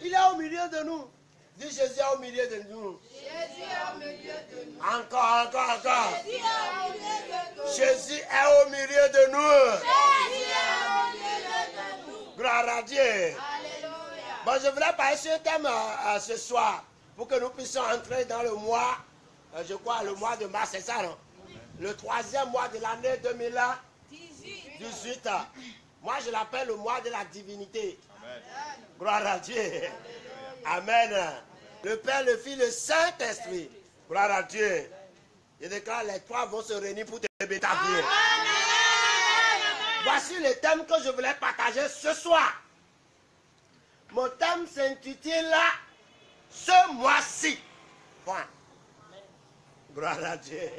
Il est au milieu de nous. Dis Jésus est au milieu de nous. Jésus est au milieu de nous. Encore. Jésus est au milieu de nous. Jésus est au milieu de nous. Jésus est au milieu de nous. Gloire à Dieu. Alléluia. Bon, je voudrais parler sur un thème ce soir pour que nous puissions entrer dans le mois, je crois le mois de mars, c'est ça, non? Le 3e mois de l'année 2018. Moi, je l'appelle le mois de la divinité. Amen. Gloire à Dieu. Amen. Le Père, le Fils, le Saint-Esprit. Gloire à Dieu. Je déclare, les trois vont se réunir pour te bétablir. Voici le thème que je voulais partager ce soir. Mon thème s'intitule ce mois-ci. Point. Gloire à Dieu.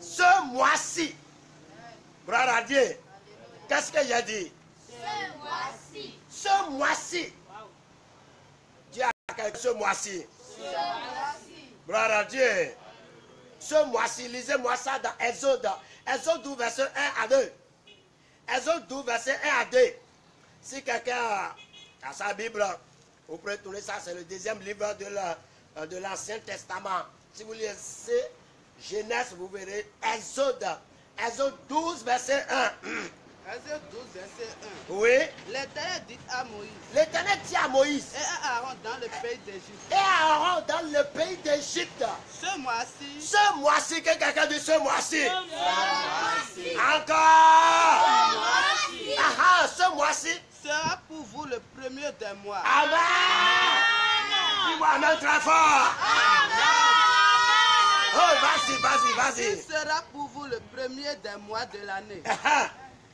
Ce mois-ci. Gloire à Dieu. Qu'est-ce que j'ai dit? Ce mois-ci. Ce mois-ci. Dieu a quelque ce mois-ci. Ce mois-ci. Gloire à Dieu. Ce mois-ci, lisez-moi ça dans Exode. Exode 12, verset 1 à 2. Exode 12, verset 1 à 2. Si quelqu'un a sa Bible, vous pouvez tourner ça, c'est le deuxième livre de l'Ancien Testament. Si vous lisez Genèse, vous verrez Exode. Exode 12, verset 1. Exode 12, verset 1. Oui. L'Éternel dit à Moïse L'Éternel dit à Moïse et à Aaron dans le pays d'Égypte. et à Aaron dans le pays d'Égypte. Ce mois-ci, Ce mois-ci, que quelqu'un dit ce mois-ci. Encore. Ce mois-ci sera pour vous le premier des mois. Amen. Dis-moi Amen très fort. Oh, vas-y. Il sera pour vous le premier des mois de l'année.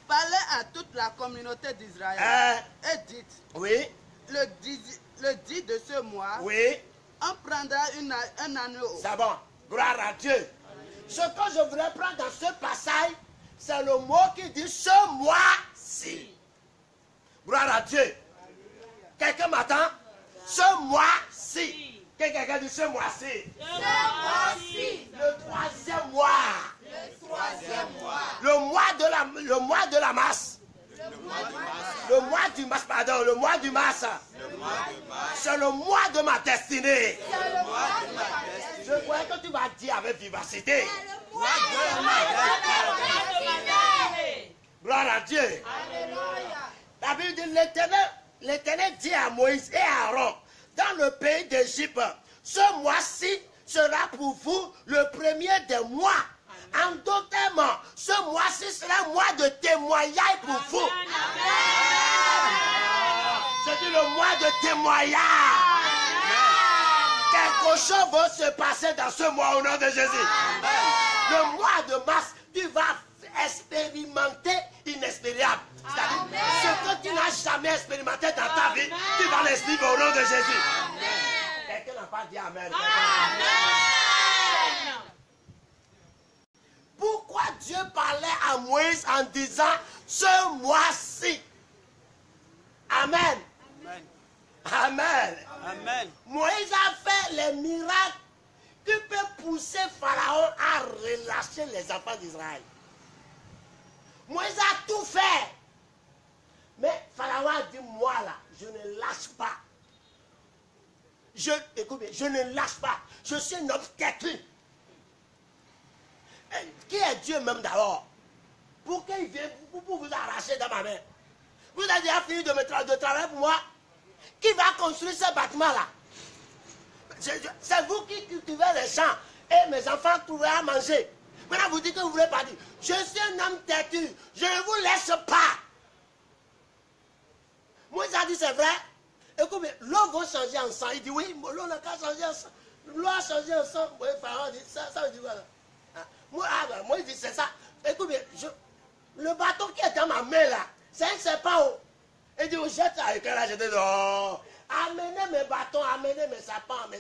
Parlez à toute la communauté d'Israël et dites, Oui, le 10 de ce mois, oui, on prendra un agneau. c'est bon. Gloire à Dieu. Ce que je voudrais prendre dans ce passage, c'est le mot qui dit ce mois-ci. Gloire à Dieu. Quelqu'un m'attend? Ce mois-ci. Quelqu'un dit ce mois-ci. Ce mois-ci. Le 3e mois. Le 3e mois. Le mois de la mars. Le mois du mars, pardon, le mois du mars. C'est le mois de ma destinée. C'est le mois de ma destinée. Je croyais que tu vas dire avec vivacité. Le mois de ma destinée. Gloire à Dieu. Alléluia. La Bible dit l'Éternel dit à Moïse et à Aaron dans le pays d'Égypte, ce mois-ci sera pour vous le premier des mois. En d'autres termes, ce mois-ci sera un mois de témoignage pour vous. C'est le mois de témoignage. Quelque chose va se passer dans ce mois au nom de Jésus. Le mois de mars, tu vas expérimenter inexpériable. C'est-à-dire, ce que tu n'as jamais expérimenté dans ta vie, tu vas l'expérimenter au nom de Jésus. Quelqu'un n'a pas dit Amen. Pourquoi Dieu parlait à Moïse en disant ce mois-ci? Amen. Amen. Amen. Moïse a fait les miracles qui peuvent pousser Pharaon à relâcher les enfants d'Israël. Moïse a tout fait. Mais Pharaon a dit, moi là, je ne lâche pas. Écoutez, je ne lâche pas. Je suis un homme têtu. Qui est Dieu même d'abord? Pour qu'il vienne pour vous arracher dans ma main. Vous avez déjà fini de travailler pour moi? Qui va construire ce bâtiment-là? C'est vous qui cultivez les champs et mes enfants trouveront à manger. Maintenant vous dites que vous ne voulez pas dire. Je suis un homme têtu. Je ne vous laisse pas. Moïse a dit c'est vrai. Écoute, l'eau va changer en sang. Il dit oui, l'eau n'a qu'à changer en sang. L'eau a changé en sang. Oui, Pharaon dit ça veut dire voilà. Moi, il dit c'est ça. Écoute, le bâton qui est dans ma main là, c'est un serpent. Il dit, jette ça. Et quand là, j'étais dehors. Amenez mes bâtons, amenez mes serpents, là.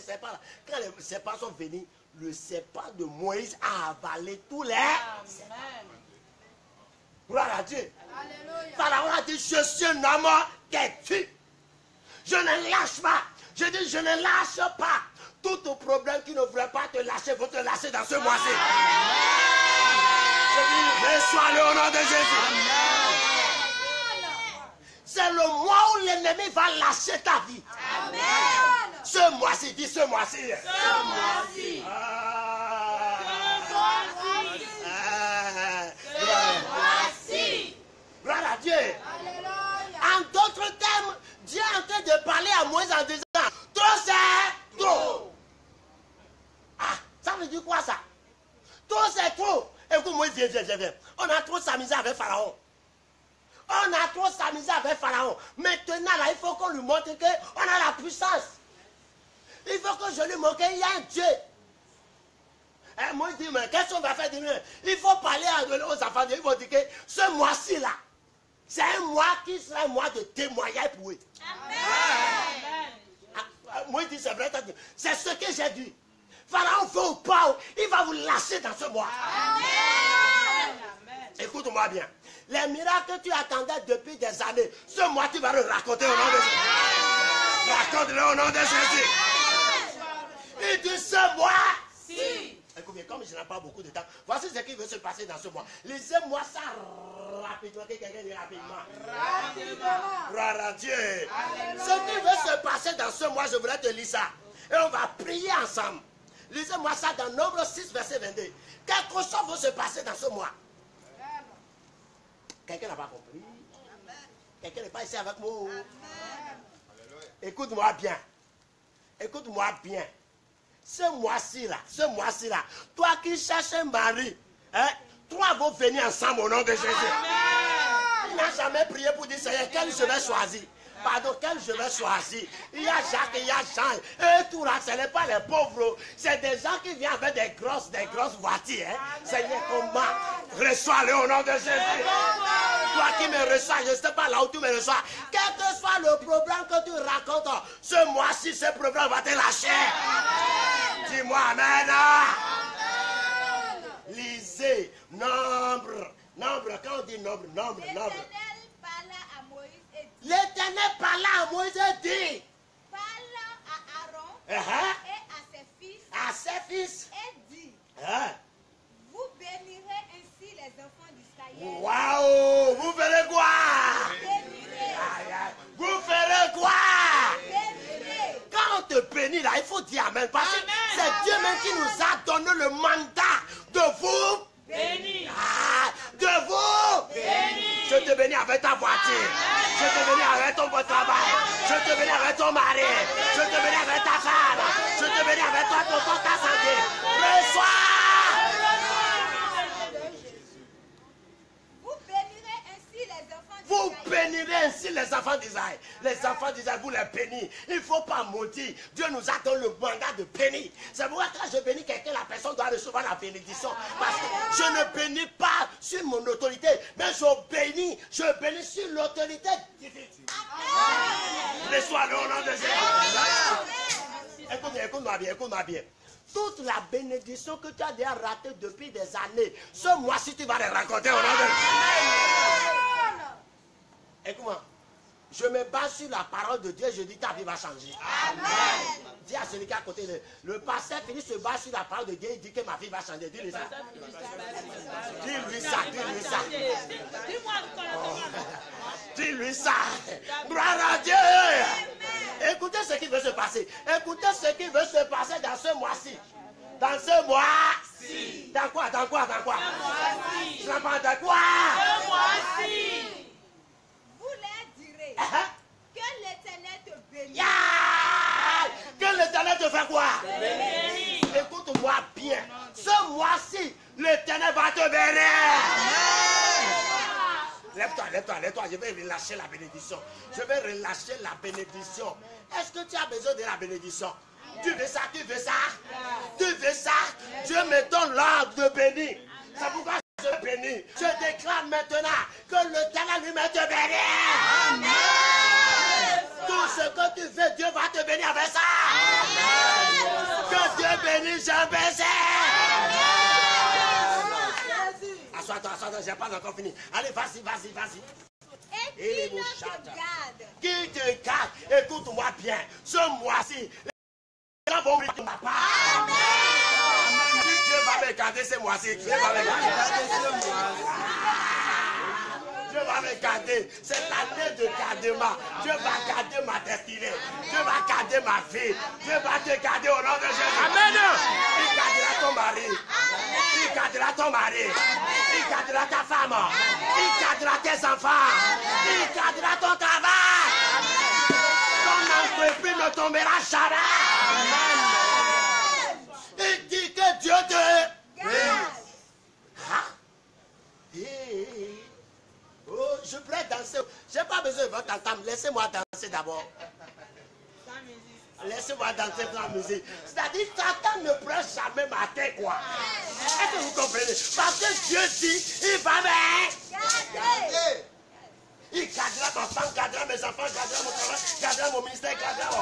Quand les serpents sont venus, le serpent de Moïse a avalé tous les. Gloire à Dieu. Alléluia. Pharaon a dit, je suis un homme têtu. Je ne lâche pas. Je dis, je ne lâche pas. Tout ton problème qui ne voudrait pas te lâcher, faut te lâcher dans ce mois-ci. Je dis, reçois-le au nom de Jésus. c'est le mois où l'ennemi va lâcher ta vie. Amen. Ce mois-ci, dis ce mois-ci. Ce mois-ci. Gloire à Dieu. Alléluia. En d'autres termes, Dieu est en train de parler à Moïse en disant, trop c'est trop. Ah, ça veut dire quoi ça? Trop c'est trop. Écoute, Moïse, viens. On a trop s'amuser avec Pharaon. On a trop s'amuser avec Pharaon. Maintenant, là, il faut qu'on lui montre qu'on a la puissance. Il faut que je lui montre qu'il y a un Dieu. Et moi, je dis, mais qu'est-ce qu'on va faire demain? Il faut parler aux enfants. Ils vont dire que ce mois-ci, là, c'est un mois qui sera un mois de témoignage pour eux. Amen. Moi, je dis, c'est vrai, c'est ce que j'ai dit. Pharaon veut ou pas, il va vous lâcher dans ce mois. Amen. Écoute-moi bien. Les miracles que tu attendais depuis des années, ce mois, tu vas le raconter au nom de Jésus. Raconte-le au nom de Jésus. Il dit ce mois. Si. Écoute bien, comme je n'ai pas beaucoup de temps, voici ce qui veut se passer dans ce mois. Lisez-moi ça rapidement. Que quelqu'un dit rapidement. Gloire à Dieu. Ce qui veut se passer dans ce mois, je voudrais te lire ça. Et on va prier ensemble. Lisez-moi ça dans Nombre 6, verset 22. Quelque chose va se passer dans ce mois. Quelqu'un n'a pas compris. Quelqu'un n'est pas ici avec moi. Écoute-moi bien. Écoute-moi bien. Ce mois-ci là, toi qui cherches un mari, hein, trois vont venir ensemble au nom de Jésus. Il n'a jamais prié pour dire, Seigneur, quel je vais choisir? Pardon, quel je vais choisir? Il y a Jacques, il y a Jean, et tout là, ce n'est pas les pauvres, c'est des gens qui viennent avec des grosses voitures. Hein. Seigneur, comment? Reçois-le au nom de Jésus. Toi qui me reçois, je ne sais pas là où tu me reçois. Quel que soit le problème que tu racontes, ce mois-ci, ce problème va te lâcher. Dis-moi Amen. Lisez, nombre, quand on dit nombre. L'Éternel parla à Moïse et dit. L'Éternel parla à Moïse et dit. Parle à Aaron et à ses fils. Et dit. Vous bénirez ainsi les enfants d'Israël. Waouh, vous ferez quoi? Bénirez. Vous ferez quoi? Bénirez. Quand on te bénit là, il faut dire Amen. Parce que c'est Dieu même qui nous a donné le mandat de vous Bénir. de vous Bénir. Je te bénis avec ta voiture. Je te bénis avec ton bon travail. Je te bénis avec ton mari. Je te bénis avec ta femme. Je te bénis avec toi, ta santé. Reçois. Vous bénirez ainsi les enfants d'Israël. Les enfants d'Israël, vous les bénissez. Il ne faut pas maudire. Dieu nous a donné le mandat de bénir. C'est pourquoi quand je bénis quelqu'un, la personne doit recevoir la bénédiction. Parce que je ne bénis pas sur mon autorité, mais je bénis sur l'autorité divine. Reçois le nom de Jésus. Écoute-moi bien. Toute la bénédiction que tu as déjà ratée depuis des années, ce mois-ci, tu vas les raconter au nom de Jésus. Écoute-moi, je me base sur la parole de Dieu, je dis ta vie va changer. Amen. Dis à celui qui est à côté, le pasteur Fini se base sur la parole de Dieu, il dit que ma vie va changer. Dis-lui ça. Dis-lui ça. Dis-lui ça. Gloire à Dieu. Écoutez ce qui veut se passer. Écoutez ce qui veut se passer dans ce mois-ci. Dans ce mois-ci. Dans quoi? Je n'ai pas dans quoi? Ce mois-ci. Vous leur direz que l'Éternel te bénisse. Que l'Éternel te fait quoi? Bénisse. Écoute-moi bien. Ce mois-ci, l'Éternel va te bénir. Lève-toi. Je vais relâcher la bénédiction. Est-ce que tu as besoin de la bénédiction? Tu veux ça? Dieu me donne l'ordre de bénir. C'est pourquoi je bénis. Je déclare maintenant que l'Éternel lui-même te bénit. Amen. Tout ce que tu veux, Dieu va te bénir avec ça. Amen. Que Dieu bénisse un baiser. Assois-toi, j'ai pas encore fini. Allez, vas-y. Et qui ne te garde. Qui te garde? Écoute-moi bien. Ce mois-ci, les gens vont briller de ma part. Amen. Dieu va me garder ce mois-ci. Dieu va me garder. C'est l'année de gardement. Dieu va garder ma destinée. Dieu va garder ma vie. Dieu va te garder au nom de Jésus. Amen. Il gardera ton mari. Il gardera ton mari. Il gardera ta femme. Il gardera tes enfants. Il gardera ton travail. Ton entreprise ne tombera jamais. Il dit que Dieu te garde. Oh, je pourrais danser. Je n'ai pas besoin de votre entame. Laissez-moi danser d'abord. Laissez-moi danser sans musique. C'est-à-dire que Satan ne prend jamais ma tête, quoi. Est-ce que vous comprenez? Parce que Dieu dit, il va me garder. Il gardera ma femme, gardera mes enfants, gardera mon travail, gardera mon ministère, gardera mon...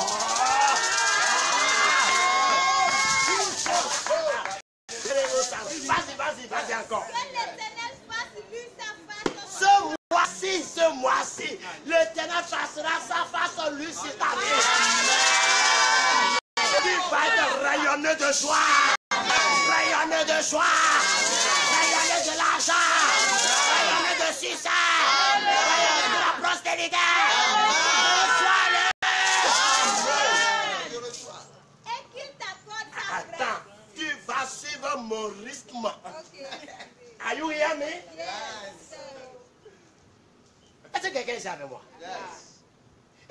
Vas-y encore. Ce mois-ci, l'Éternel fassera sa face sur lui sur ta vie. Il va être rayonné de joie, rayonné de joie, rayonné de l'argent, rayonné de succès, rayonné de la prospérité. Et qu'il t'accorde sa grâce. Attends, tu vas suivre mon rythme. Are you hear me? Est-ce que quelqu'un est avec moi?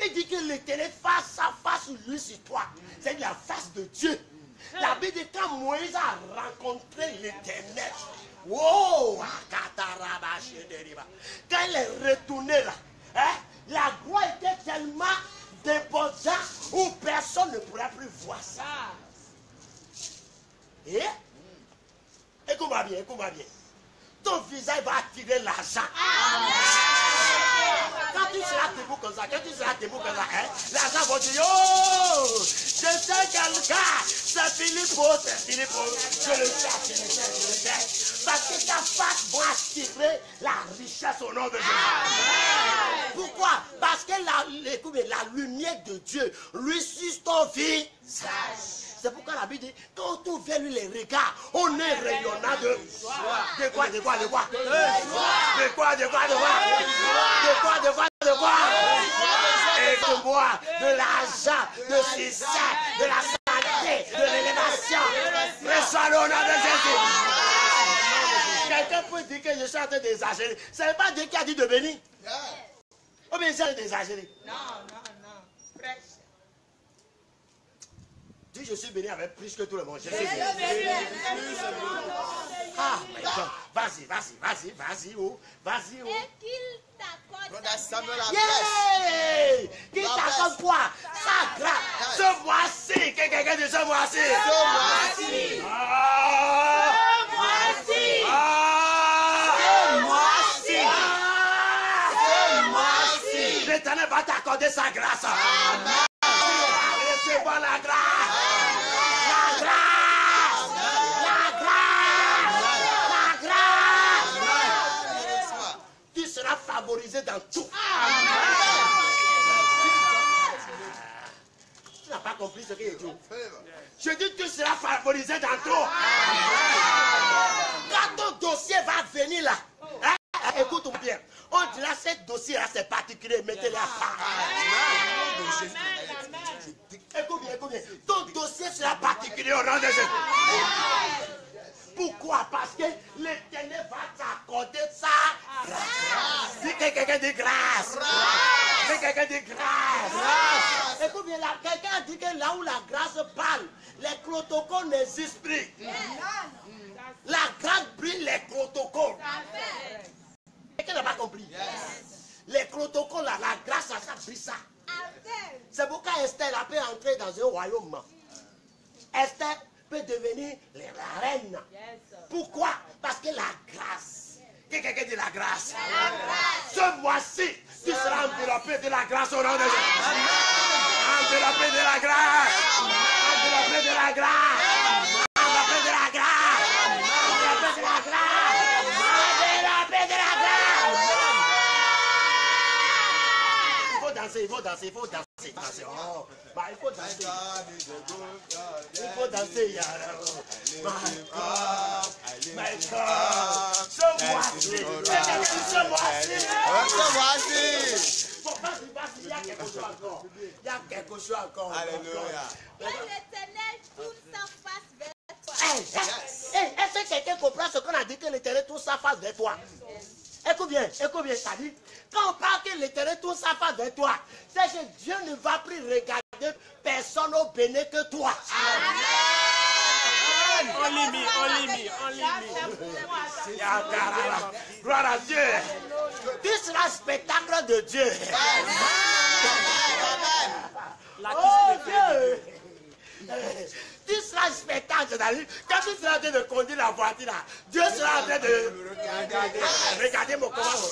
Il dit que l'Éternel face à face sur lui, sur toi. C'est la face de Dieu. La Bible dit quand Moïse a rencontré l'Éternel. Wow! Quand il est retourné là, hein, la gloire était tellement débordante où personne ne pourrait plus voir ça. Et écoute-moi bien, écoute-moi bien. Ton visage va attirer l'argent. Quand tu seras debout comme ça, hein, l'argent va dire, oh, je sais quelqu'un, c'est Philippe, je le sais. Parce que ta face va attirer la richesse au nom de Jésus. Pourquoi? Parce que la lumière de Dieu lui suce ton visage. C'est pourquoi la Bible dit, quand on tourne vers lui les regards, on est rayonnant de quoi? Et que moi, de l'argent, de succès, de la santé, de l'élévation, reçois le nom de Jésus. Quelqu'un peut dire que je suis en train d'exagérer. Ce n'est pas Dieu qui a dit de bénir. Ou bien c'est d'exagérer. Non. Prêche. Dis, je suis béni avec plus que tout le monde. Je suis béni. Ah, my God. Vas-y, oh. Vas-y, oh. Et qu'il t'accorde sa grâce. Yeah! Qui t'accorde quoi? Sa grâce. Ce mois-ci. Quelqu'un dit ce mois-ci. L'Éternel va t'accorder sa grâce. Recevons la grâce. Tu seras favorisé dans tout. Tu n'as pas compris ce que je dis. Je dis que tu seras favorisé dans tout. Quand ton dossier va venir là, hein, écoute bien, on dira ce dossier-là c'est particulier, mettez-le à part. Écoute bien, ton dossier sera particulier au nom de Jésus. Pourquoi? Parce que l'Éternel va t'accorder ça. Dis que quelqu'un dit grâce. Dis quelqu'un dit grâce. Écoute bien, quelqu'un dit que là où la grâce parle, les protocoles n'existent plus. La grâce brille les protocoles. Quelqu'un n'a pas compris. Les protocoles, là, la grâce, ça brille ça. C'est pourquoi Esther a pu entrer dans un royaume. Esther peut devenir la reine. Pourquoi? Parce que la grâce. Quelqu'un dit la grâce. Ce mois-ci, tu seras enveloppé de la grâce au nom de Jésus. Enveloppé de la grâce. Enveloppé de la grâce. Enveloppé de la grâce. Enveloppé de la grâce. Enveloppé de la grâce. Il faut danser, il faut danser, il faut danser. Oh, bah, il faut danser. Il faut danser. My God. Ce mois-ci. Il y a quelque chose encore. Il y a quelque chose encore. Alléluia. Que l'Éternel tourne sa face vers toi. Est-ce que quelqu'un comprend ce qu'on a dit que l'Éternel tourne sa face vers toi? Écoute bien, ça dit, quand on parle que l'Éternel tourne sa face vers toi, c'est que Dieu ne va plus regarder personne au béni que toi. On limite. Gloire à Dieu. Tu seras spectacle de Dieu. Oh Dieu. Tu seras spectacle, c'est-à-dire, quand tu seras en train de conduire la voiture là, Dieu sera en train de regarder mon commande.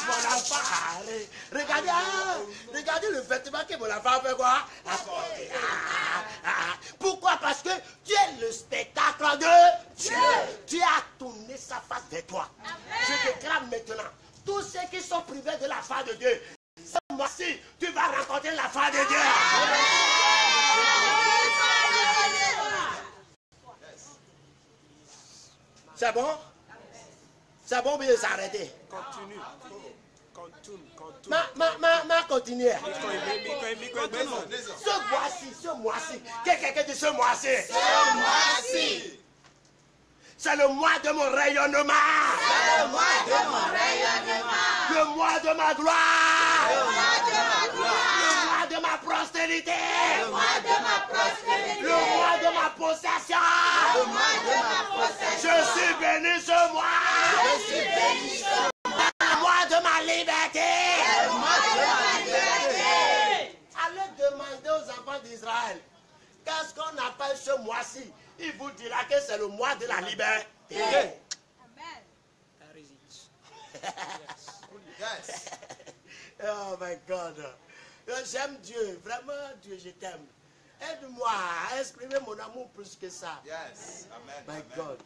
Mon enfant, regardez le vêtement que mon enfant fait quoi? Pourquoi? Parce que tu es le spectacle de Dieu. Dieu a tourné sa face vers toi. Je déclare maintenant, tous ceux qui sont privés de la face de Dieu, ce mois-ci, tu vas rencontrer la face de Dieu. C'est bon? C'est bon, mais s'arrêter. Continue. Continue. Ce mois-ci. Quelqu'un dit ce mois-ci. C'est le mois de mon rayonnement. Le mois de ma gloire. Le mois de ma prospérité. Le mois de ma possession. Je suis béni ce mois. Le mois de ma liberté. Allez demander aux enfants d'Israël, qu'est-ce qu'on appelle ce mois-ci? Il vous dira que c'est le mois de la liberté. Amen. Oh my God. J'aime Dieu. Vraiment, Dieu, je t'aime. Aide-moi à exprimer mon amour plus que ça. Yes. Amen. My God.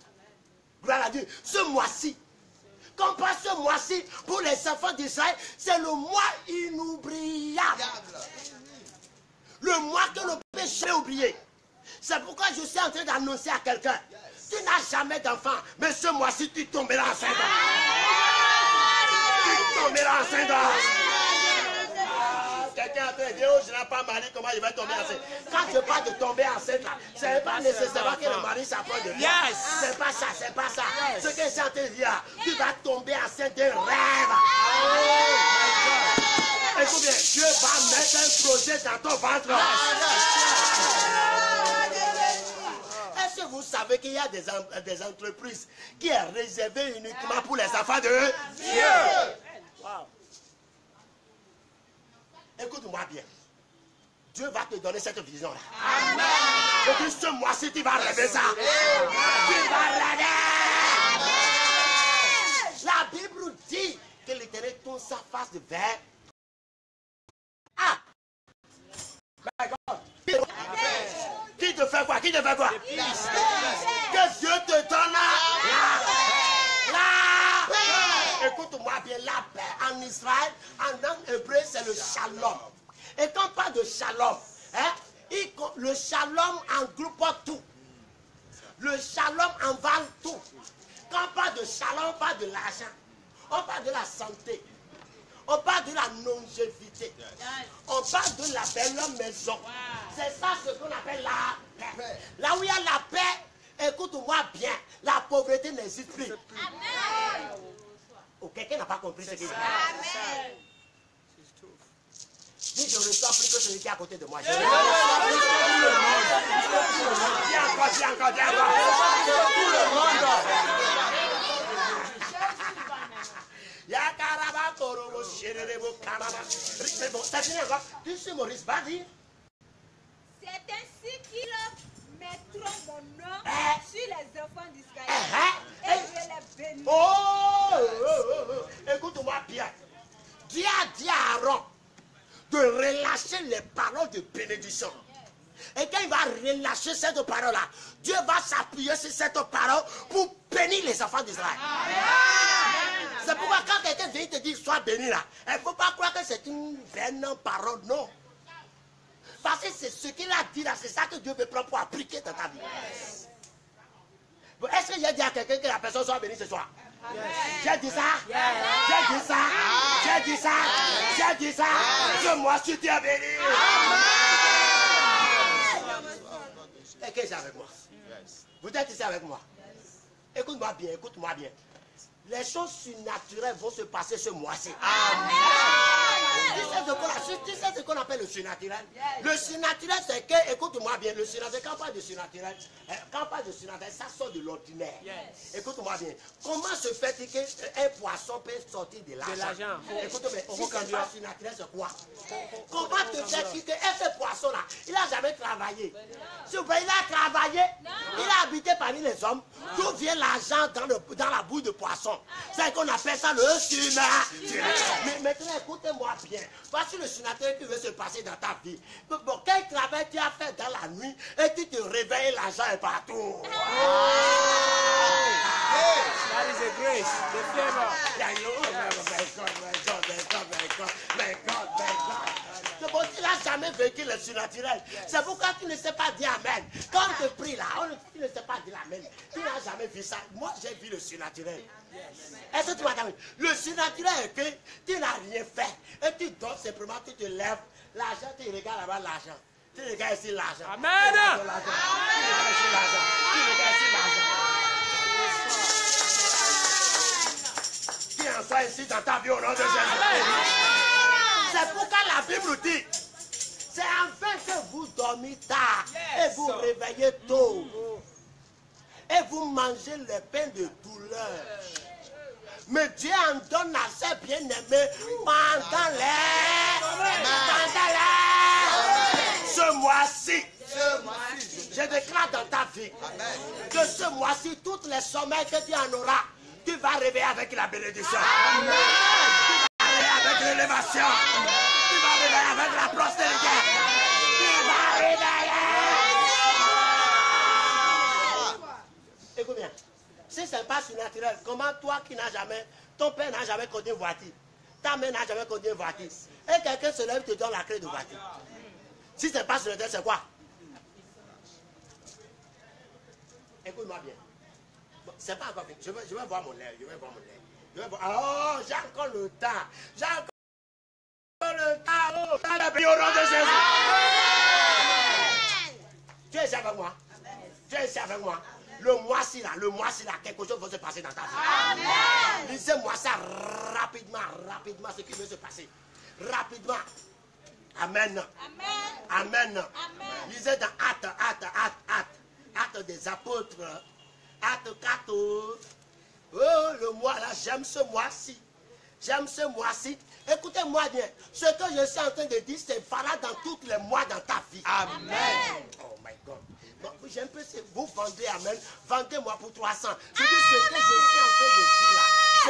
Gloire à Dieu. Ce mois-ci, qu'on passe ce mois-ci pour les enfants d'Israël, c'est le mois inoubliable. Le mois que le péché a oublié. C'est pourquoi je suis en train d'annoncer à quelqu'un. Tu n'as jamais d'enfant, mais ce mois-ci, tu tomberas enceinte. Tu tomberas enceinte. Quelqu'un a dit, oh, je n'ai pas marié, comment il va tomber enceinte? Quand je parle de tomber enceinte, ce n'est pas nécessairement que le mari s'approche de toi. C'est pas ça, c'est pas ça. Ce que j'ai en train de dire, tu vas tomber enceinte d'un rêve. Écoute bien, Dieu va mettre un projet dans ton ventre. Est-ce que vous savez qu'il y a des entreprises qui sont réservées uniquement pour les enfants de Dieu? Wow. Écoute-moi bien. Dieu va te donner cette vision-là. Je dis ce mois-ci, tu vas rêver ça. Tu vas rêver. La Bible dit que l'Éternel tourne sa face de vers. Ah! My God. Qui te fait quoi? Qui te fait quoi? Que Dieu te donne la paix. Écoute-moi bien, la paix en Israël, en langue hébreu, c'est le shalom. Et quand on parle de shalom, le shalom engloupe tout. Le shalom envale tout. Quand on parle de shalom, on parle de l'argent. On parle de la santé. On parle de la longévité. On parle de la belle maison. C'est ça ce qu'on appelle la paix. Là où il y a la paix, écoute-moi bien, la pauvreté n'existe plus. Amen. Oh, quelqu'un n'a pas compris ce qu'il dit. Amen. Dis, je reçois plus que celui qui est à côté de moi. Je Dis encore. tout le monde. C'est bon, ça finit encore. Tu sais, Maurice, vas-y. C'est ainsi qu'ils mettront mon nom sur les enfants d'Israël. Et je les bénirai. Écoute-moi bien. Dieu a dit à Aaron de relâcher les paroles de bénédiction. Et quand il va relâcher cette parole-là, Dieu va s'appuyer sur cette parole pour bénir les enfants d'Israël. C'est pourquoi quand quelqu'un vient te dire sois béni là, il ne faut pas croire que c'est une vaine parole, non. Parce que c'est ce qu'il a dit là, c'est ça que Dieu veut prendre pour appliquer dans ta vie. Bon, est-ce que j'ai dit à quelqu'un que la personne soit bénie ce soir? J'ai dit ça? J'ai dit ça? J'ai dit ça? J'ai dit ça? Que moi, je suis béni. Et qu'est-ce que c'est avec moi? Vous êtes ici avec moi? Écoute-moi bien, écoute-moi bien. Les choses surnaturelles vont se passer ce mois-ci. Tu sais ce qu'on appelle le surnaturel? Le surnaturel, c'est que, écoute-moi bien, le surnaturel, quand on parle de surnaturel, ça sort de l'ordinaire. Écoute-moi bien. Comment se fait-il qu'un poisson peut sortir de l'argent? Écoute-moi bien, si c'est pas surnaturel, c'est quoi? Comment te fait-il que ce poisson-là, il n'a jamais travaillé? S'il vous plaît, il a travaillé, il a habité parmi les hommes. D'où vient l'argent dans la bouche de poisson? C'est qu'on appelle ça le surnaturel. Mais maintenant, écoutez-moi bien. Voici le surnaturel qui veut se passer dans ta vie. Bon, quel travail tu as fait dans la nuit et tu te réveilles, l'argent est partout. That is a grace, the favor. C'est bon, tu n'as jamais vécu le surnaturel. C'est pourquoi tu ne sais pas dire Amen. Quand on te prie là, tu ne sais pas dire Amen. Tu n'as jamais vu ça. Moi, j'ai vu le surnaturel. Est-ce que tu m'as dit? Le surnaturel est que tu n'as rien fait. Et tu dors simplement, tu te lèves. L'argent, tu regardes là-bas l'argent. Tu regardes ici l'argent. Amen. Tu regardes ici l'argent. Tu regardes ici l'argent. Qui en soit ici dans ta vie au nom de Jésus. C'est pourquoi la Bible dit, c'est enfin que vous dormez tard et vous réveillez tôt. Et vous mangez les pains de douleur. Mais Dieu en donne à ses bien-aimés pendant ce mois-ci. Je déclare dans ta vie que ce mois-ci, toutes les sommeils que tu en auras, tu vas réveiller avec la bénédiction. Amen. Avec l'élévation, tu vas réveiller avec la prospérité. Tu vas réveiller. Écoute bien, si ce n'est pas surnaturel, comment toi qui n'as jamais, ton père n'a jamais conduit une voiture, ta mère n'a jamais conduit une voiture, et quelqu'un se lève et te donne la clé de voiture? Si ce n'est pas surnaturel, c'est quoi? Écoute-moi bien. Bon, c'est pas encore fini. Je vais voir mon lait. Oh, j'ai encore le temps. J'ai encore le temps. Oh, dans le pays au nom de Jésus. Tu es ici avec moi? Tu es ici avec moi? Le mois-ci là, quelque chose va se passer dans ta vie. Amen. Lisez-moi ça rapidement, ce qui veut se passer. Rapidement. Amen. Amen. Lisez dans Actes des apôtres. Acte 14. Oh, le mois là, j'aime ce mois-ci. Écoutez-moi bien. Ce que je suis en train de dire, c'est valable dans tous les mois dans ta vie. Amen. Oh my God. Bon, j'ai un peu, vous vendez, amen. Vendez-moi pour 300. Je dis ce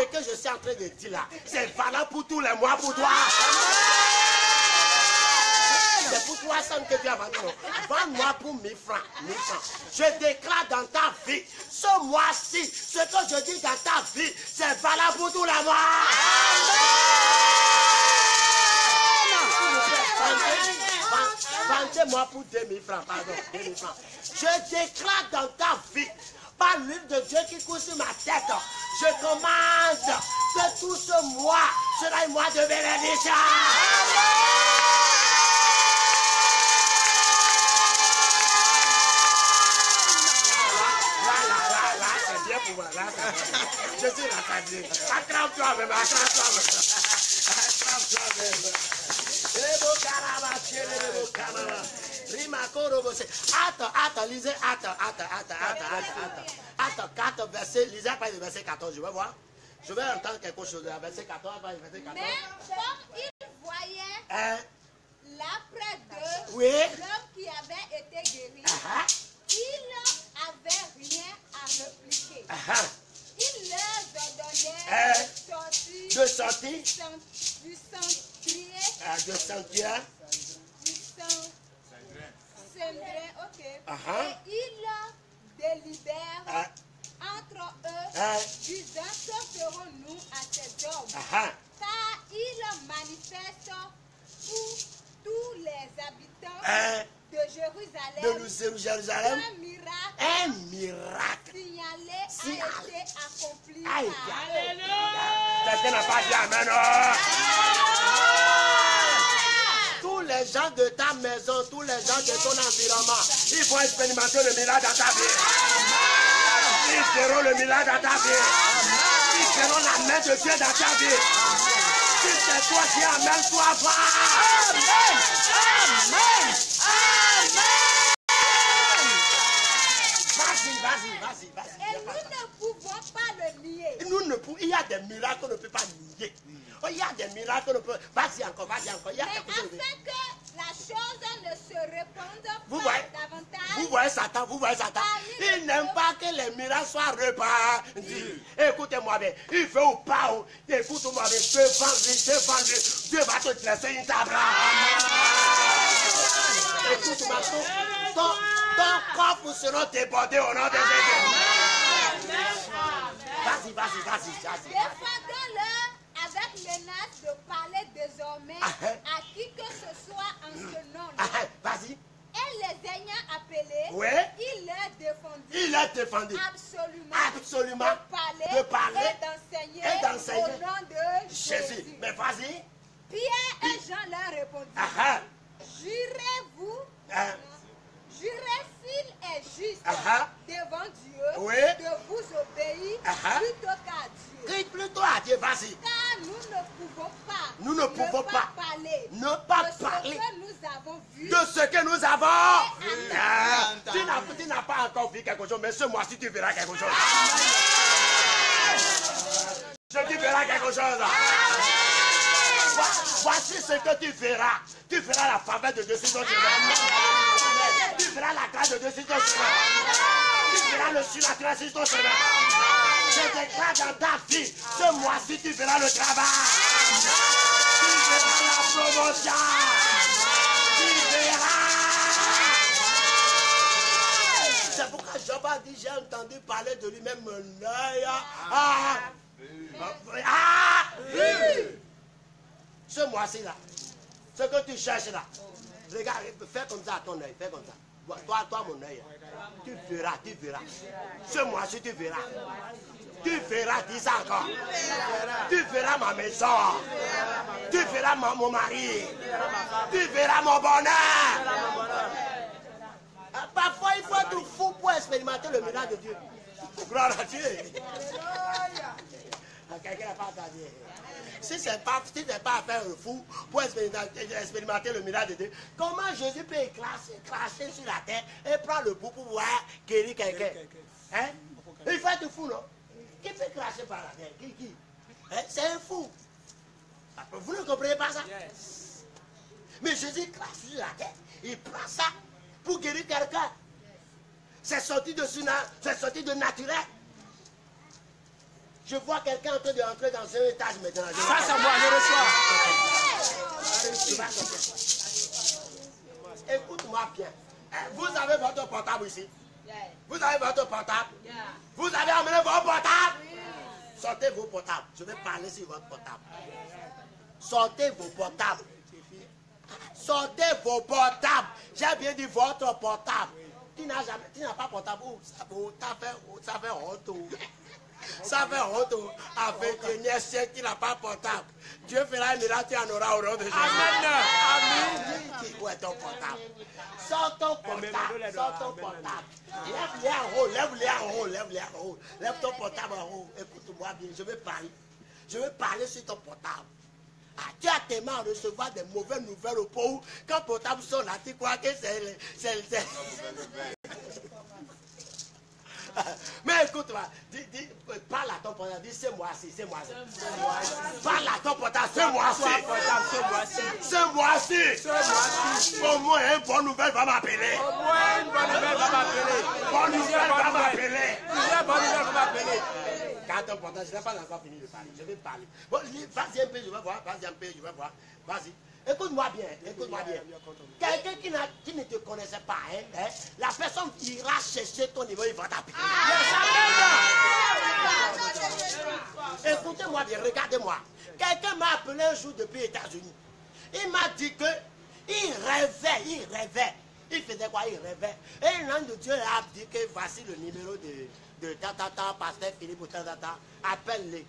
que je suis en train de dire là. C'est valable pour tous les mois pour toi. C'est pour 300 que tu as vendu. Vends-moi pour 1000 francs. Je déclare dans ta vie, ce mois-ci, ce que je dis dans ta vie, c'est valable pour tous les mois. Vendez-moi pour 2000 francs, pardon, 2000 francs. Je déclare dans ta vie, par l'huile de Dieu qui coule sur ma tête, je commande que tout ce mois sera un mois de bénédiction. Je suis rassasié. Acclame-toi même, Attends, lisez, Attends, 4 versets, lisez après le verset 14, je vais voir. Je vais entendre quelque chose, le verset 14, après le verset 14. Mais comme il voyait l'après d'eux, oui, l'homme qui avait été guéri, il n'avait rien à répliquer. Il leur ordonnait de sortir du sanctuaire, ok. Et il délibère entre contre eux, disant que ferons-nous à ces hommes? Car ils manifestent pour tous les habitants de Jérusalem un miracle signalé a été accompli. Quelqu'un n'a pas dit amen. Tous les gens de ta maison, tous les gens de ton environnement, ils vont expérimenter le miracle dans ta vie. Ils verront le miracle dans ta vie. Ils verront la main de Dieu dans ta vie. Si c'est toi qui amène, toi va. Amen. Amen. Vas-y. Et nous ne pouvons pas le nier. Il y a des miracles qu'on ne peut pas nier. Il y a des miracles qu'on ne peut pas. Vas-y encore. Mais afin que la chose ne se répande pas davantage. Vous voyez Satan. Il n'aime pas que les miracles soient répandus. Écoutez-moi bien. Il veut ou pas. Écoute-moi bien. Te vendre. Dieu va te dresser une table. Écoute-moi. Ton coffre sera débordé au nom de Jésus. Vas-y. Défendons-le avec menace de parler désormais à qui que ce soit en ce nom. Vas-y. Et les ayant appelés, il leur défendit absolument de parler et d'enseigner au nom de Jésus. Mais vas-y. Pierre et Jean leur répondirent, jurez-s'il est juste devant Dieu de vous obéir plutôt qu'à Dieu. Crie plutôt à Dieu, vas-y. Car nous ne pouvons pas parler de ce que nous avons vu. De ce que nous avons. Tu n'as pas encore vu quelque chose, mais ce mois-ci tu verras quelque chose. Tu verras quelque chose. Voici ce que tu verras. Tu verras la faveur de Dieu sur ton chemin. Tu verras la grâce de Dieu sur ton chemin. Tu verras le surnaturel sur ton chemin. Je déclare dans ta vie, ce mois-ci tu verras le travail. Tu verras la promotion. Tu verras. C'est pourquoi Job a dit, j'ai entendu parler de lui-même mon œil. Ce mois-ci là, ce que tu cherches là, regarde, fais comme ça à ton œil, fais comme ça. Toi mon œil, tu verras. Ce mois-ci tu verras. Tu verras, dis ça encore. Tu verras ma maison. Tu verras mon mari. Tu verras mon bonheur. Parfois il faut être fou pour expérimenter le miracle de Dieu. Gloire à Dieu. Quelqu'un n'a pas entendu. Si ce n'est pas à faire le fou pour expérimenter le miracle de Dieu, comment Jésus peut cracher sur la terre et prendre le bout pour pouvoir guérir quelqu'un? Hein? Il faut être fou, non? Qui peut cracher par la terre? Qui? Hein? C'est un fou. Vous ne comprenez pas ça? Mais Jésus crache sur la terre. Il prend ça pour guérir quelqu'un. C'est sorti de naturel. Je vois quelqu'un en train de rentrer dans un étage maintenant. Ça, c'est moi, je reçois. Écoute-moi bien. Vous avez votre portable ici. Vous avez votre portable. Vous avez amené votre portable. Sortez vos portables. Je vais parler sur votre portable. Sortez vos portables. Sortez vos portables. J'ai bien dit votre portable. Tu n'as pas portable. Ça fait honte. Ça fait honte avec le siècle qui n'a pas portable. Dieu fera un miracle, tu en auras au nom de Jésus. Amen. Où est ton portable? Sors ton portable. Lève-les en haut. Lève ton portable en haut. Écoute-moi bien, je vais parler sur ton portable. Tu as tellement à recevoir des mauvaises nouvelles au pauvre. Quand le portable sonne là, tu crois que c'est... Mais écoute-moi, parle à ton portable, dis c'est moi-ci. Parle à ton portable, c'est moi-ci. Au moins une bonne nouvelle va m'appeler. Quand ton portable, je n'ai pas encore fini de parler. Je vais parler. Bon, vas-y un peu, je vais voir. Vas-y. Écoute-moi bien, écoute-moi bien. Quelqu'un qui ne te connaissait pas, hein, la personne ira chercher ton niveau, il va t'appeler. Écoutez-moi bien, regardez-moi. Quelqu'un m'a appelé un jour depuis les États-Unis. Il m'a dit que il rêvait. Il faisait quoi? Il rêvait. Et l'ange de Dieu a dit que voici le numéro de pasteur Philippe ou appelle-le.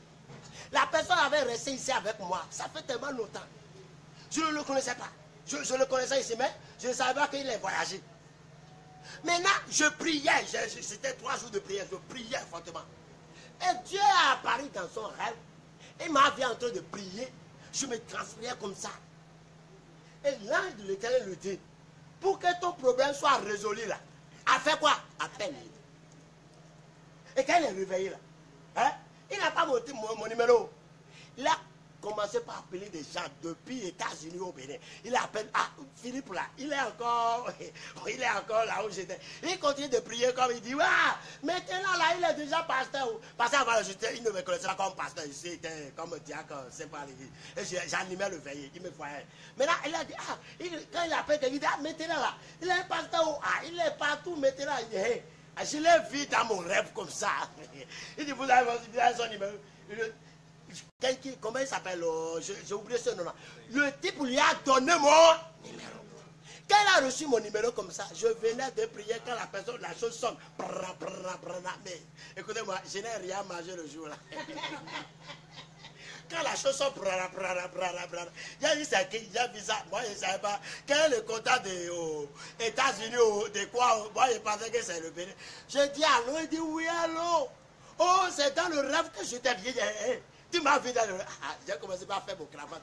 La personne avait resté ici avec moi. Ça fait tellement longtemps. Je ne le connaissais pas. Je le connaissais ici, mais je ne savais pas qu'il est voyagé. Maintenant, je priais. C'était 3 jours de prière. Je priais fortement. Et Dieu a apparu dans son rêve. Il m'a vu en train de prier. Je me transpirais comme ça. Et l'ange de l'Éternel lui dit, pour que ton problème soit résolu là, a fait quoi? Appelle-le. Et quand il est réveillé là, hein, il n'a pas monté mon numéro. Il a commencé par appeler des gens depuis les États-Unis au Bénin. Il appelle, Philippe là, il est encore là où j'étais. Il continue de prier comme il dit, maintenant là, il est déjà pasteur. Parce qu'avant, il ne me connaissait pas comme pasteur. Il était comme diacre, c'est pas l'église. Et j'animais le veillé, il me voyait. Maintenant, il a dit, quand il appelle quelqu'un, il dit, maintenant là, il est un pasteur, il est partout, maintenant, il dit, je l'ai vu dans mon rêve comme ça. Il dit, vous avez son numéro. Comment il s'appelle? J'ai oublié ce nom-là. Le type lui a donné mon numéro. Quand il a reçu mon numéro comme ça, je venais de prier quand la chose sonne. Mais écoutez-moi, je n'ai rien mangé le jour-là. Quand la chose sonne, j'ai dit c'est qui? J'ai vu ça. Moi, je ne savais pas. Quel est le contact des États-Unis, de quoi? Moi, je pensais que c'est le Bénin. Je dis allô, il dit oui, allô. Oh, c'est dans le rêve que je t'ai dit. Tu m'as vu dans le rêve. J'ai commencé par faire mon cravate.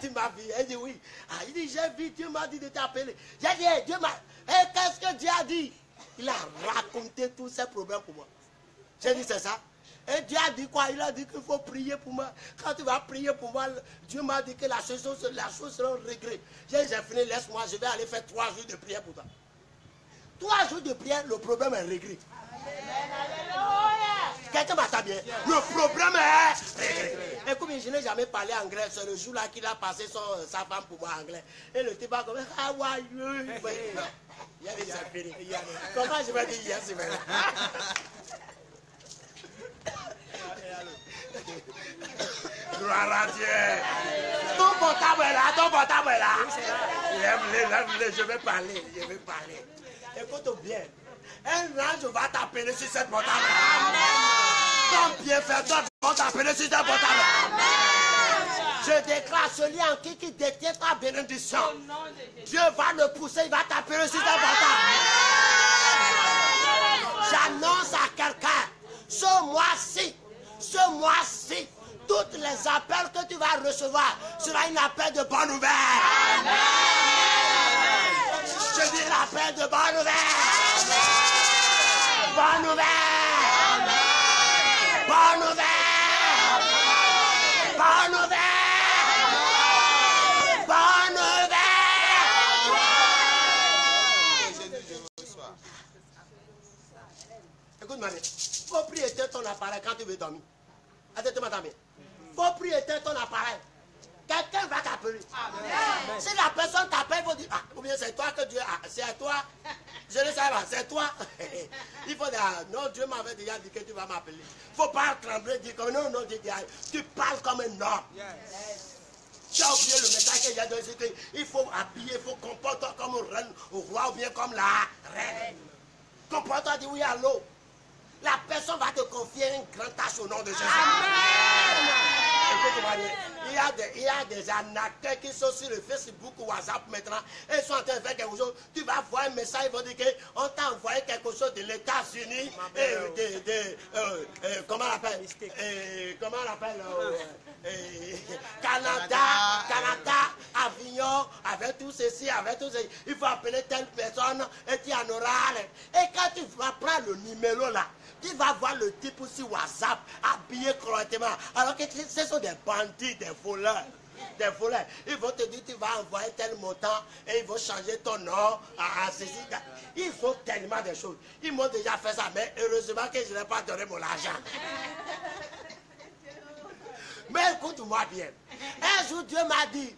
Tu m'as vu. Il dit oui. Il dit j'ai vu, Dieu m'a dit de t'appeler. J'ai dit, Dieu m'a. Qu'est-ce que Dieu a dit? Il a raconté tous ses problèmes pour moi. J'ai dit c'est ça. Et Dieu a dit quoi? Il a dit qu'il faut prier pour moi. Quand tu vas prier pour moi, Dieu m'a dit que la chose sera réglée. J'ai fini, laisse-moi, je vais aller faire 3 jours de prière pour toi. 3 jours de prière, le problème est réglé. Quelqu'un m'attend bien. Le problème est réglé. Écoute, je n'ai jamais parlé anglais. C'est le jour-là qu'il a passé sa femme pour moi anglais. Et le type a comme how are you? Il a dit c'est fini. Comment je vais dire yes? Gloire à Dieu. Ton portable est là. Lève-le, je vais parler. Écoute bien. Un ange va t'appeler sur cette portable. Ton bienfaiteur va t'appeler sur cette portable. Je déclare celui en qui détient ta bénédiction. Dieu va le pousser, il va t'appeler sur cette portable. J'annonce à quelqu'un, ce mois-ci, tous les appels que tu vas recevoir sera un appel de bonne nouvelle. Je dis l'appel de bonne nouvelle. Bonne nouvelle. Bonne nouvelle. Bonne nouvelle. Bonne nouvelle. Écoute-moi bien. Faut prier ton appareil quand tu veux dormir. Attends-moi bien. Faut prier ton appareil. Quelqu'un va t'appeler. Si la personne t'appelle, il faut dire, ou bien c'est toi que Dieu a. C'est à toi. Je ne sais pas, c'est toi. Il faut dire, non, Dieu m'avait déjà dit que tu vas m'appeler. Il ne faut pas trembler, dire comme non, tu parles comme un homme. Tu as oublié le message que j'ai donné, il faut habiller, il faut comporter comme un reine, au roi ou bien comme la reine. Comporte-toi, dis oui, allô. La personne va te confier une grande tâche au nom de Jésus. Écoute-moi bien. Il y a des arnaqueurs qui sont sur le Facebook ou WhatsApp maintenant. Et ils sont en train de faire quelque chose. Tu vas voir un message, ils vont dire qu'on t'a envoyé quelque chose de l'États-Unis. Comment on appelle? Canada, Avignon, avec tout ceci, avec tout ceci. Il faut appeler telle personne et tu en auras. Et quand tu vas prendre le numéro là, tu vas voir le type sur WhatsApp habillé correctement. Alors que ce sont des bandits, des voleurs. Ils vont te dire tu vas envoyer tel montant et ils vont changer ton nom à ceci. Ils font tellement de choses. Ils m'ont déjà fait ça, mais heureusement que je n'ai pas donné mon argent. Mais écoute-moi bien. Un jour, Dieu m'a dit,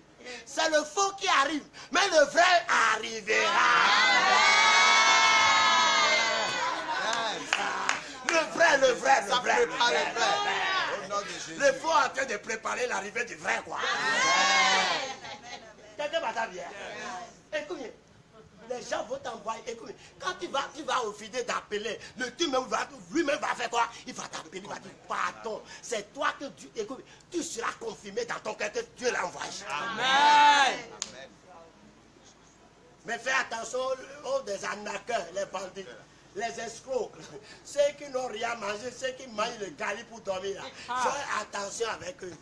c'est le faux qui arrive, mais le vrai arrivera. Le vrai. Le faux est en train de préparer l'arrivée du vrai, quoi. Quelqu'un va t'habiller. Écoute bien. Les gens vont t'envoyer. Écoute, quand tu vas au fidèle d'appeler, lui-même va faire quoi? Il va t'appeler, il va dire pardon. C'est toi que Dieu. Écoute, tu seras confirmé dans ton cœur que Dieu l'a envoyé. Amen. Mais fais attention aux des arnaqueurs, les bandits, les escrocs, ceux qui n'ont rien mangé, ceux qui mangent le gali pour dormir là. Fais attention avec eux.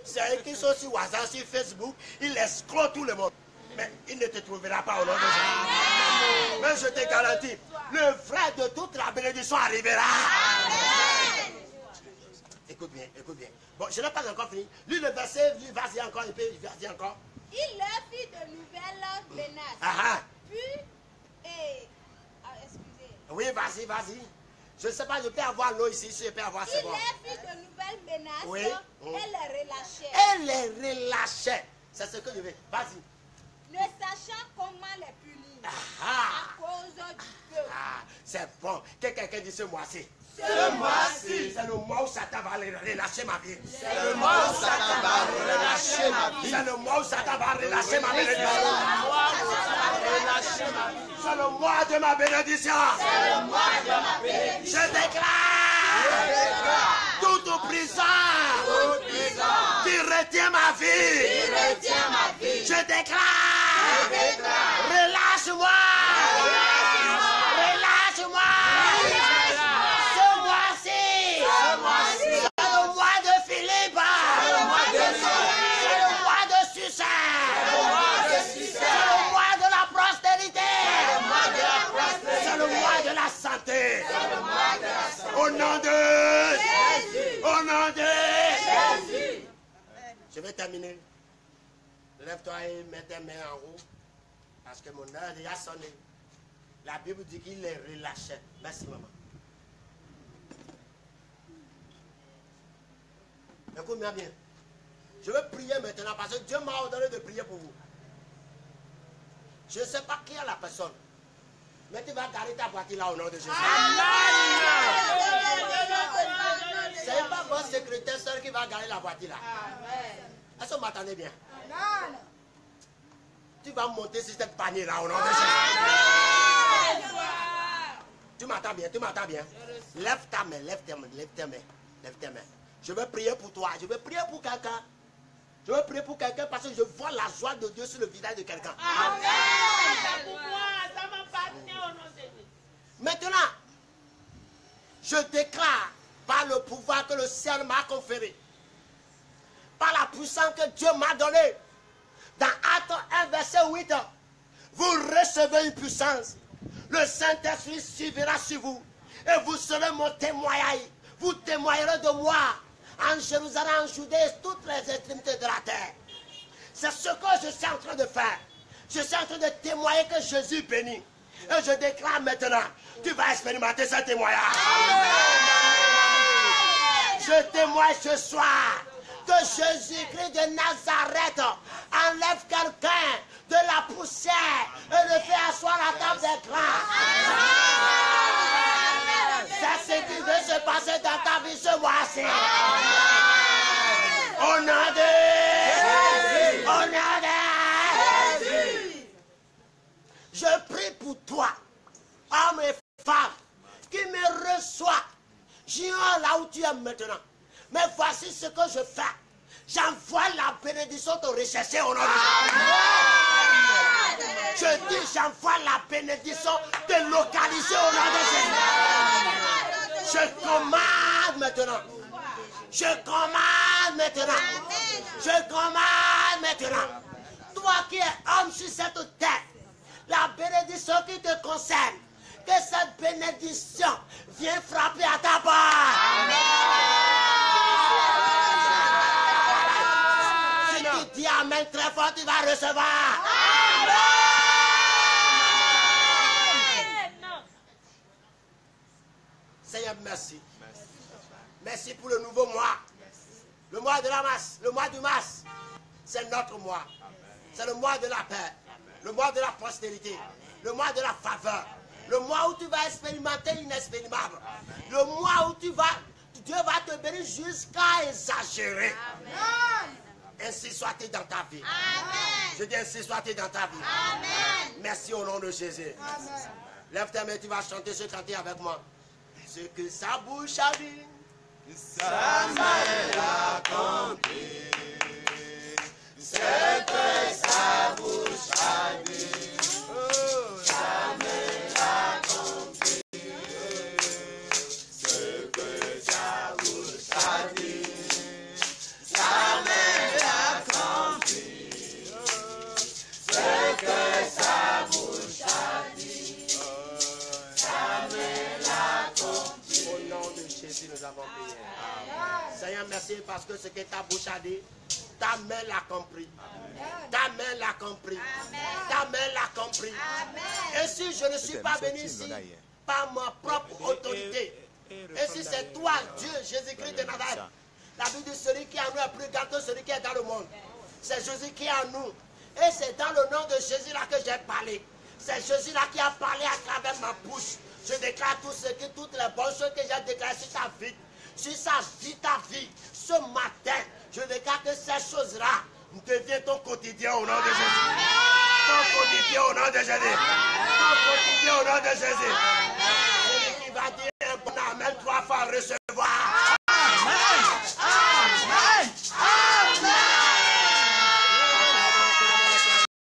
C'est eux qui sont sur WhatsApp, sur Facebook, ils escroquent tout le monde. Mais il ne te trouvera pas au nom de Jésus. Mais je te garantis, le vrai de toute la bénédiction arrivera. Amen. Écoute bien. Bon, je n'ai pas encore fini. Lui, le verset, vas-y encore, vas-y encore. Il leur fit de nouvelles menaces. Puis, excusez. Oui, vas-y. Je ne sais pas, je peux avoir l'eau ici, je peux avoir c'est bon. Il leur fit de nouvelles menaces. Oui. Et les relâchait. C'est ce que je veux. Vas-y. Ne sachant comment les punir à cause du feu. C'est bon. Que quelqu'un dise ce mois-ci. Ce mois-ci. C'est le mois où Satan va relâcher ma vie. C'est le mois où Satan va relâcher ma vie. C'est le mois où Satan va relâcher ma bénédiction. C'est le mois de ma bénédiction. Je déclare toute prison qui retient ma vie. Je déclare, relâche-moi. Ce mois-ci, c'est le mois de Philippe. C'est le mois de succès. C'est le mois de la prospérité. C'est le mois de la santé. Au nom de Jésus. Au nom de Jésus. Je vais terminer. Lève-toi et mets tes mains en haut. Parce que mon heure déjà sonné. La Bible dit qu'il les relâchait. Merci, maman. Écoute-moi bien. Je veux prier maintenant parce que Dieu m'a ordonné de prier pour vous. Je ne sais pas qui est la personne. Mais tu vas garder ta voiture là au nom de Jésus. Ce n'est pas votre secrétaire seul qui va garder la voiture là. Est-ce que vous m'entendez bien? Tu vas monter sur cette panier là au nom de Jésus. Tu m'entends bien? Lève ta main. Je veux prier pour toi. Je veux prier pour quelqu'un. Parce que je vois la joie de Dieu sur le visage de quelqu'un. Maintenant, je déclare par le pouvoir que le ciel m'a conféré, par la puissance que Dieu m'a donnée, dans Actes 1, verset 8, vous recevez une puissance. Le Saint-Esprit suivra sur vous et vous serez mon témoignage. Vous témoignerez de moi en Jérusalem, en Judée et toutes les extrémités de la terre. C'est ce que je suis en train de faire. Je suis en train de témoigner que Jésus bénit. Et je déclare maintenant, tu vas expérimenter ce témoignage. Je témoigne ce soir que Jésus-Christ de Nazareth enlève quelqu'un de la poussière et le fait asseoir à la table des grands. C'est ce qui veut se passer dans ta vie ce mois-ci. Au nom de Jésus. Au nom de Jésus. Je prie pour toi, hommes et femmes, qui me reçoivent. J'irai là où tu es maintenant. Mais voici ce que je fais. J'envoie la bénédiction te rechercher au nom de Jésus. Je dis, j'envoie la bénédiction te localiser au nom de Jésus. Je commande maintenant. Je commande maintenant. Toi qui es homme sur cette terre, la bénédiction qui te concerne, que cette bénédiction vienne frapper à ta part. Si tu dis amen très fort, tu vas recevoir. Seigneur, merci. Merci pour le nouveau mois. Le mois de la masse, le mois du mars, c'est notre mois. C'est le mois de la paix, le mois de la prospérité, le mois de la faveur, le mois où tu vas expérimenter l'inexpérimentable, le mois où Dieu va te bénir jusqu'à exagérer. Ainsi soit-il dans ta vie. Amen. Je dis ainsi soit-il dans ta vie. Amen. Merci au nom de Jésus. Amen. Lève ta main, tu vas chanter ce cantique avec moi. Ce que sa bouche a dit, sa main accompli. Ce que sa bouche a dit, sa main accompli. Ce que sa bouche a dit, sa main accompli. Ce que sa bouche a dit, sa main accompli. au nom de Jésus, nous avons prié. Seigneur, merci parce que ce que ta bouche a dit, ta main l'a compris. Ta main l'a compris. Ta main l'a compris. Et si je ne suis pas béni ici par ma propre autorité, et si c'est toi, Dieu, Jésus-Christ de Nazareth, la Bible dit celui qui est en nous est plus grand que celui qui est dans le monde. C'est Jésus qui est en nous. Et c'est dans le nom de Jésus là que j'ai parlé. C'est Jésus là qui a parlé à travers ma bouche. Je déclare toutes les bonnes choses que j'ai déclarées sur ta vie. Sur ta vie, ce matin, je déclare que ces choses-là deviennent ton quotidien au nom de Jésus. Ton quotidien au nom de Jésus. Ton quotidien au nom de Jésus. Celui qui va dire un bon amen 3 fois recevoir.